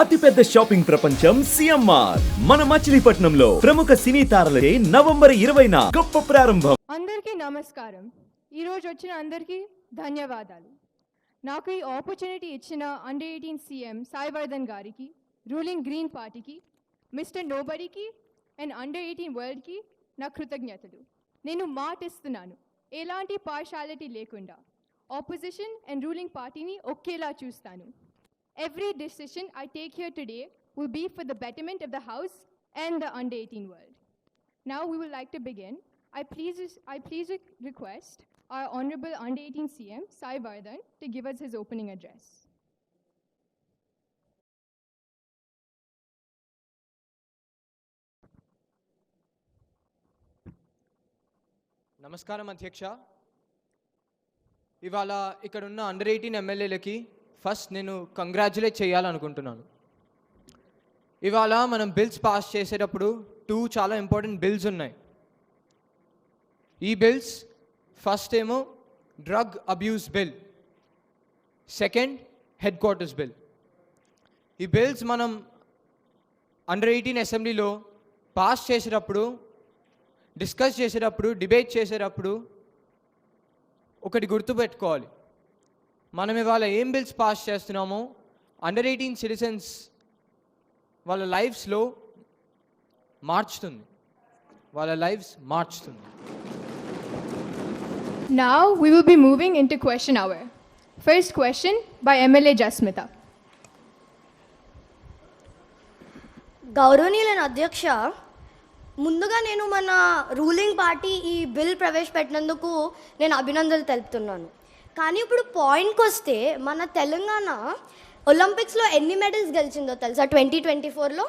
అతిపెద్ద షాపింగ్ ప్రపంచం సిఎంఆర్ మన మచిలీపట్నంలో ప్రముఖ సినీ తారలచే నవంబర్ 20న గొప్ప ప్రారంభం. అందరికీ నమస్కారం. ఈ రోజు వచ్చిన అందరికీ ధన్యవాదాలు. నాకు ఈ ఆపర్చునిటీ ఇచ్చిన అండర్ 18 సీఎం సాయివర్ధన్ గారికి, రూలింగ్ గ్రీన్ పార్టీకి, మిస్టర్ నోబడీకి అండ్ అండర్ 18 వరల్డ్కి నా కృతజ్ఞతలు. నేను మాటిస్తున్నాను, ఎలాంటి పార్షాలిటీ లేకుండా ఆపోజిషన్ అండ్ రూలింగ్ పార్టీని ఒకేలా చూస్తాను. Every decision I take here today will be for the betterment of the House and the under 18 world. Now we would like to begin. I please request our Honorable under 18 CM Sai Vardhan to give us his opening address. నమస్కారం అధ్యక్ష. ఇవాళ ఇక్కడ ఉన్న under 18 ఎమ్మెల్యేలకి first నేను congratulate చేయాలనుకుంటున్నాను. ఇవాళ మనం బిల్స్ పాస్ చేసేటప్పుడు చాలా ఇంపార్టెంట్ బిల్స్ ఉన్నాయి. ఈ బిల్స్ ఫస్ట్ ఏమో drug abuse bill, second head quarters bill. ఈ బిల్స్ మనం అండర్ 18 అసెంబ్లీలో పాస్ చేసేటప్పుడు, డిస్కస్ చేసేటప్పుడు, డిబేట్ చేసేటప్పుడు ఒకటి గుర్తుపెట్టుకోవాలి. మనం ఇవాళ ఏం బిల్స్ పాస్ చేస్తున్నామో అండర్ 18 సిటిజన్స్ వాళ్ళ లైఫ్స్లో మార్చుతుంది, వాళ్ళ lifes మార్చుతుంది. Now we will be moving into question hour. First question by MLA Jasmita. గౌరవనీయులైన అధ్యక్ష, ముందుగా నేను మన రూలింగ్ పార్టీ ఈ బిల్ ప్రవేశపెట్టినందుకు నేను అభినందనలు తెలుపుతున్నాను. కానీ ఇప్పుడు పాయింట్కి వస్తే మన తెలంగాణ ఒలింపిక్స్లో ఎన్ని మెడల్స్ గెలిచిందో తెలుసా? 2024లో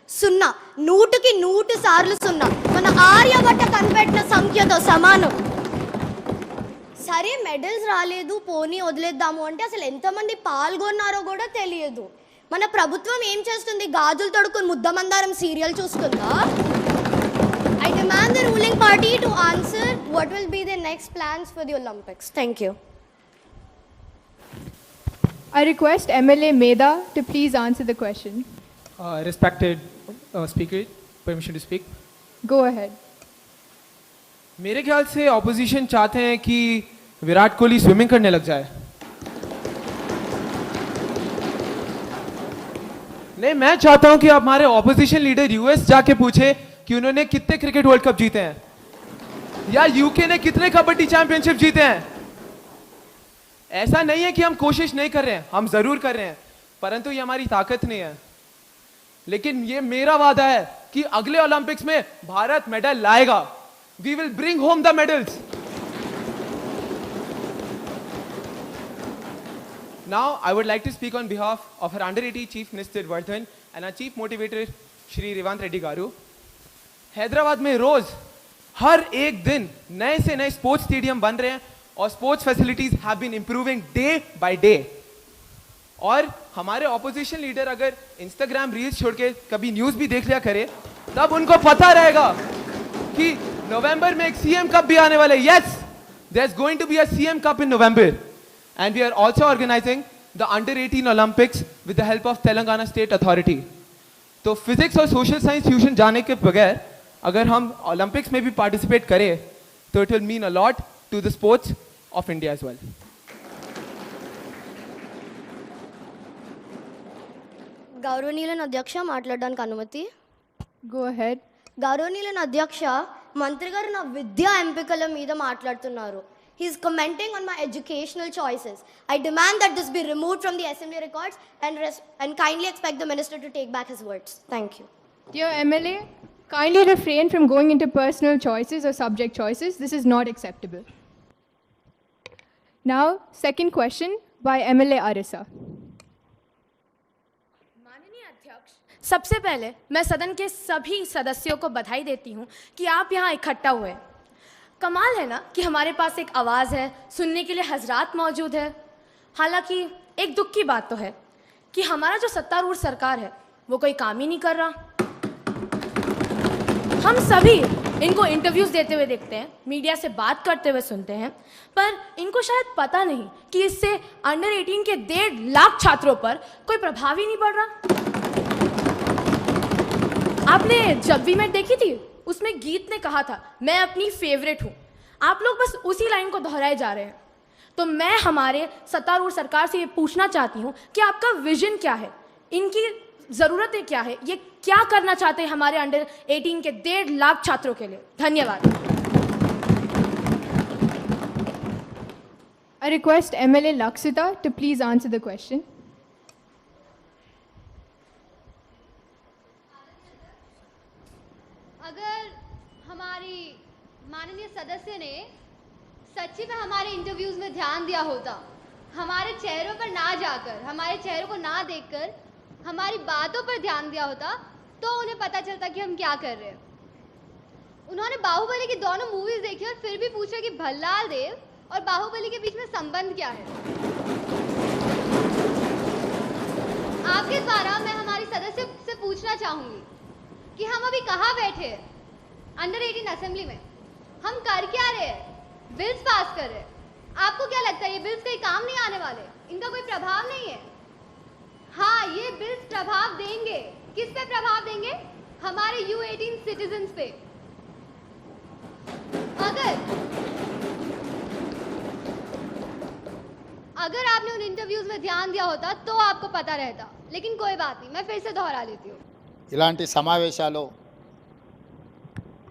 0, 100కి 100 సార్లు 0. మన ఆర్యభట్ట కనిపెట్టిన సంఖ్యతో సమానం. సరే మెడల్స్ రాలేదు, పోనీ వదిలేద్దాము అంటే అసలు ఎంతమంది పాల్గొన్నారో కూడా తెలియదు. మన ప్రభుత్వం ఏం చేస్తుంది? గాజులు తొడుక్కుని ముద్దమందారం serial చూస్తుందా? I demand the ruling party to answer what will be their next plans for the Olympics. Thank you. I request MLA Meda to please answer the question. Respected speaker, permission to speak. Go ahead. मेरे ख्याल से opposition चाहते हैं कि Virat Kohli swimming करने लग जाए. नहीं, मैं चाहता हूं कि हमारे ऑपोजिशन लीडर यूएस जाके पूछे कि उन्होंने कितने क्रिकेट वर्ल्ड कप जीते हैं, या यूके ने कितने कबड्डी चैंपियनशिप जीते हैं. ऐसा नहीं है कि हम कोशिश नहीं कर रहे हैं, हम जरूर कर रहे हैं, परंतु ये हमारी ताकत नहीं है. लेकिन ये मेरा वादा है कि अगले ओलंपिक्स में भारत मेडल लाएगा. We will bring home the medals. Now I would like to speak on behalf of our under 18 Chief Minister Vardhan and our Chief Motivator Shri Revant Reddy Garu. Hyderabad में रोज हर एक दिन नए से नए स्पोर्ट्स स्टेडियम बन रहे हैं और sports facilities have been improving day by day. और हमारे ऑपोजिशन लीडर अगर इंस्टाग्राम रील्स छोड़ के कभी न्यूज भी देख लिया करे, तब उनको पता रहेगा कि नवंबर में एक सीएम कप भी आने वाला है. Yes, there is going to be a CM cup in November and we are also organising the under 18 Olympics with the help of Telangana state authority. तो फिजिक्स और सोशल साइंस ट्यूशन जाने के बगैर अगर हम ओलंपिक्स में भी पार्टिसिपेट करें तो it will mean a lot to the sports of India as well. గౌరవనీయులైన అధ్యక్ష, మాట్లాడడానికి అనుమతి. Go ahead. గౌరవనీయులైన అధ్యక్ష, మంత్రి గారు నా విద్యా ఎంపికల మీద మాట్లాడుతున్నారు. He is commenting on my educational choices. I demand that this be removed from the assembly records and kindly expect the minister to take back his words. Thank you. Dear MLA, kindly refrain from going into personal choices or subject choices. This is not acceptable. Now, second question by MLA Arisa. माननीय अध्यक्ष, सबसे पहले मैं सदन के सभी सदस्यों को बधाई देती हूं कि आप यहां इकट्ठा हुए. कमाल है ना कि हमारे पास एक आवाज़ है, सुनने के लिए हजरात मौजूद है. हालांकि एक दुख की बात तो है कि हमारा जो सत्तारूढ़ सरकार है वो कोई काम ही नहीं कर रहा. हम सभी इनको इंटरव्यूज़ देते हुए देखते हैं, मीडिया से बात करते हुए सुनते हैं, पर इनको शायद पता नहीं कि इससे अंडर 18 के 1.5 लाख छात्रों पर कोई प्रभाव ही नहीं पड़ रहा। आपने जब भी मैं देखी थी, उसमें गीत ने कहा था मैं अपनी फेवरेट हूँ। आप लोग बस उसी लाइन को दोहराए जा रहे हैं। तो मैं हमारे सत्तारूढ़ सरकार से ये पूछना चाहती हूँ कि आपका विजन क्या है, इनकी ज़रूरतें क्या है, ये क्या करना चाहते हैं हमारे अंडर 18 के 1.5 लाख छात्रों के लिए। धन्यवाद। I request MLA Laksita to please answer the question. अगर हमारी माननीय सदस्य ने सच्ची में हमारे इंटरव्यूज में ध्यान दिया होता, हमारे चेहरों पर ना जाकर, हमारे चेहरों को ना देखकर हमारी बातों पर ध्यान दिया होता, तो उन्हें पता चलता कि हम क्या कर रहे हैं। उन्होंने बाहुबली की दोनों मूवीज देखी और फिर भी पूछा कि भल्लाल देव और बाहुबली के बीच में संबंध क्या है। आपके द्वारा मैं हमारी सदस्य से पूछना चाहूंगी कि हम अभी कहाँ बैठे हैं अंडर 18 असेंबली में, हम कर क्या रहे हैं, बिल्स पास कर रहे हैं। आपको क्या लगता है ये बिल्स कहीं काम नहीं आने वाले, इनका कोई प्रभाव नहीं है? हाँ, ये बिल्स प्रभाव देंगे। किस पे प्रभाव देंगे? हमारे U18 सिटीजन्स पे। अगर आपने उन इंटरव्यूज में ध्यान दिया होता तो आपको पता रहता, लेकिन कोई बात नहीं, मैं फिर से दोहरा लेती हूँ। ఇలాంటి సమావేశాలు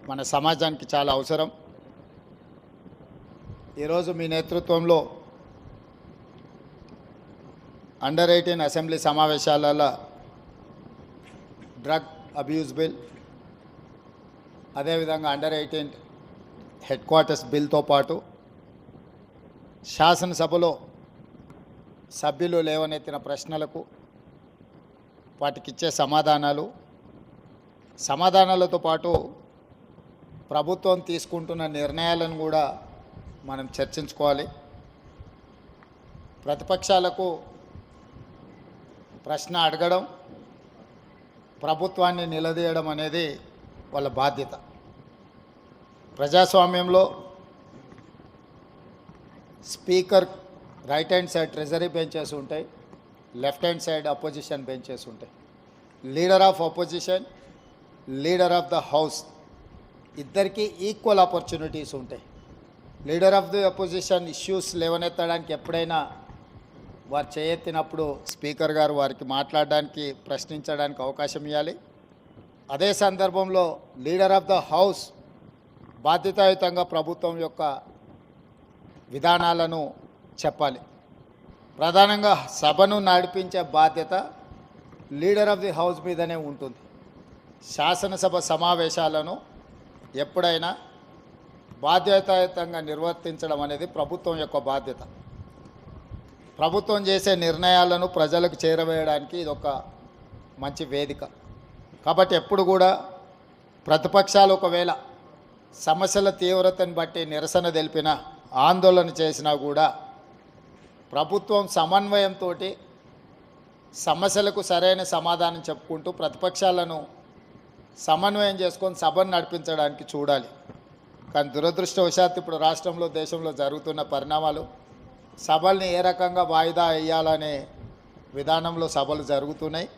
మన సమాజానికి చాలా అవసరం. ఈరోజు మీ నేతృత్వంలో అండర్ 18 అసెంబ్లీ సమావేశాలలో డ్రగ్ అబ్యూస్ బిల్, అదేవిధంగా అండర్ 18 హెడ్ క్వార్టర్స్ బిల్తో పాటు శాసనసభలో సభ్యులు లేవనెత్తిన ప్రశ్నలకు వాటికిచ్చే సమాధానాలతో పాటు ప్రభుత్వం తీసుకుంటున్న నిర్ణయాలను కూడా మనం చర్చించుకోవాలి. ప్రతిపక్షాలకు ప్రశ్న అడగడం, ప్రభుత్వాన్ని నిలదీయడం అనేది వాళ్ళ బాధ్యత. ప్రజాస్వామ్యంలో speaker right hand side treasury benches ఉంటాయి, left hand side opposition benches ఉంటాయి. Leader of opposition, leader of the house ఇద్దరికీ ఈక్వల్ ఆపర్చునిటీస్ ఉంటాయి. Leader of the opposition issues లేవనెత్తడానికి ఎప్పుడైనా వారు చేయెత్తినప్పుడు స్పీకర్ గారు వారికి మాట్లాడడానికి, ప్రశ్నించడానికి అవకాశం ఇవ్వాలి. అదే సందర్భంలో లీడర్ ఆఫ్ ద హౌస్ బాధ్యతాయుతంగా ప్రభుత్వం యొక్క విధానాలను చెప్పాలి. ప్రధానంగా సభను నడిపించే బాధ్యత లీడర్ ఆఫ్ ది హౌస్ మీదనే ఉంటుంది. శాసనసభ సమావేశాలను ఎప్పుడైనా బాధ్యతాయుతంగా నిర్వర్తించడం అనేది ప్రభుత్వం యొక్క బాధ్యత. ప్రభుత్వం చేసే నిర్ణయాలను ప్రజలకు చేరవేయడానికి ఇదొక మంచి వేదిక. కాబట్టి ఎప్పుడు కూడా ప్రతిపక్షాలు ఒకవేళ సమస్యల తీవ్రతను బట్టి నిరసన తెలిపినా, ఆందోళన చేసినా కూడా ప్రభుత్వం సమన్వయంతో సమస్యలకు సరైన సమాధానం చెప్పుకుంటూ ప్రతిపక్షాలను సమన్వయం చేసుకొని సభను నడిపించడానికి చూడాలి. కానీ దురదృష్టవశాత్తు ఇప్పుడు రాష్ట్రంలో, దేశంలో జరుగుతున్న పరిణామాలు సభల్ని ఏ రకంగా వాయిదా వేయాలనే విధానంలో సభలు జరుగుతున్నాయి.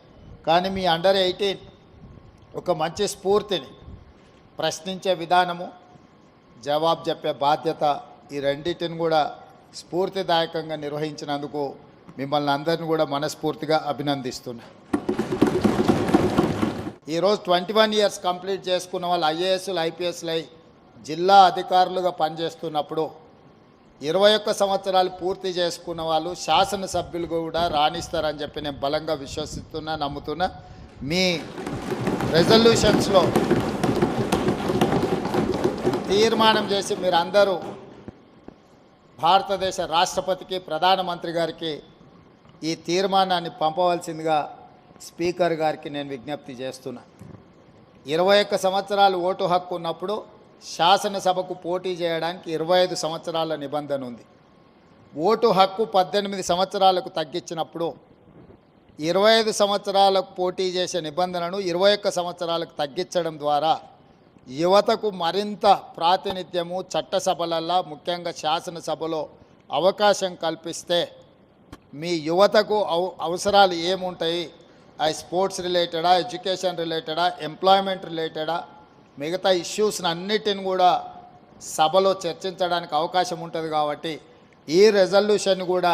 కానీ మీ అండర్ 18 ఒక మంచి స్ఫూర్తిని, ప్రశ్నించే విధానము, జవాబు చెప్పే బాధ్యత, ఈ రెండింటిని కూడా స్ఫూర్తిదాయకంగా నిర్వహించినందుకు మిమ్మల్ని అందరిని కూడా మనస్ఫూర్తిగా అభినందిస్తున్నా. ఈరోజు 21 ఇయర్స్ కంప్లీట్ చేసుకున్న వాళ్ళు ఐఏఎస్లు, ఐపీఎస్లు అయి జిల్లా అధికారులుగా పనిచేస్తున్నప్పుడు 21 సంవత్సరాలు పూర్తి చేసుకున్న వాళ్ళు శాసనసభ్యులు కూడా రాణిస్తారని చెప్పి నేను బలంగా విశ్వసిస్తున్నా, నమ్ముతున్నా. మీ రెజల్యూషన్స్లో తీర్మానం చేసి మీరందరూ భారతదేశ రాష్ట్రపతికి, ప్రధానమంత్రి గారికి ఈ తీర్మానాన్ని పంపవలసిందిగా స్పీకర్ గారికి నేను విజ్ఞప్తి చేస్తున్నా. 21 సంవత్సరాలు ఓటు హక్కు ఉన్నప్పుడు శాసనసభకు పోటీ చేయడానికి 25 సంవత్సరాల నిబంధన ఉంది. ఓటు హక్కు 18 సంవత్సరాలకు తగ్గించినప్పుడు 25 సంవత్సరాలకు పోటీ చేసే నిబంధనను 21 సంవత్సరాలకు తగ్గించడం ద్వారా యువతకు మరింత ప్రాతినిధ్యము చట్టసభలల్లో ముఖ్యంగా శాసనసభలో అవకాశం కల్పిస్తే మీ యువతకు అవసరాలు ఏముంటాయి, అవి స్పోర్ట్స్ రిలేటెడా, ఎడ్యుకేషన్ రిలేటెడా, ఎంప్లాయ్మెంట్ రిలేటెడా, మిగతా ఇష్యూస్ని అన్నిటిని కూడా సభలో చర్చించడానికి అవకాశం ఉంటుంది. కాబట్టి ఈ రెజల్యూషన్ కూడా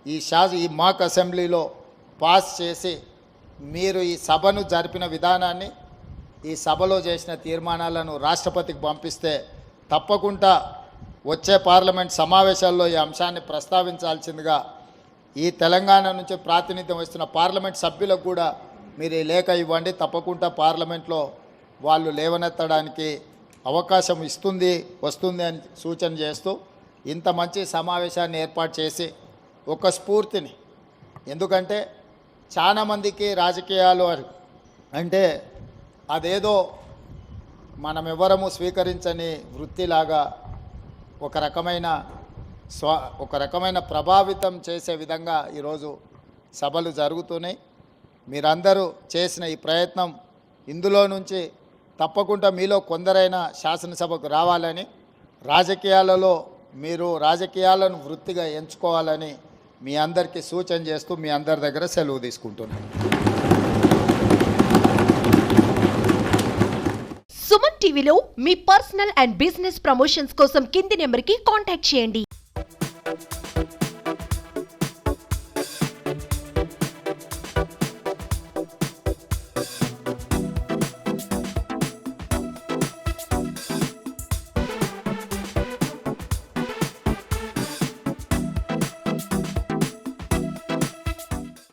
ఈ మాక్ అసెంబ్లీలో పాస్ చేసి మీరు ఈ సభను జరిపిన విధానాన్ని, ఈ సభలో చేసిన తీర్మానాలను రాష్ట్రపతికి పంపిస్తే తప్పకుండా వచ్చే పార్లమెంట్ సమావేశాల్లో ఈ అంశాన్ని ప్రస్తావించాల్సిందిగా ఈ తెలంగాణ నుంచి ప్రాతినిధ్యం వస్తున్న పార్లమెంట్ సభ్యులకు కూడా మీరు ఈ లేఖ ఇవ్వండి. తప్పకుండా పార్లమెంట్లో వాళ్ళు లేవనెత్తడానికి అవకాశం వస్తుంది అని సూచన చేస్తూ ఇంత మంచి సమావేశాన్ని ఏర్పాటు చేసి ఒక స్ఫూర్తిని, ఎందుకంటే చాలామందికి రాజకీయాలు అంటే అదేదో మనమెవరము స్వీకరించని వృత్తిలాగా ఒక రకమైన ప్రభావితం చేసే విధంగా ఈరోజు సభలు జరుగుతున్నాయి. మీరందరూ చేసిన ఈ ప్రయత్నం, ఇందులో నుంచి తప్పకుండా మీలో కొందరైనా శాసనసభకు రావాలని, రాజకీయాలలో మీరు రాజకీయాలను వృత్తిగా ఎంచుకోవాలని మీ అందరికీ సూచన చేస్తూ మీ అందరి దగ్గర సెలవు తీసుకుంటున్నాను. సుమన్ టీవీలో మీ పర్సనల్ అండ్ బిజినెస్ ప్రమోషన్స్ కోసం కింది నెంబర్కి కాంటాక్ట్ చేయండి.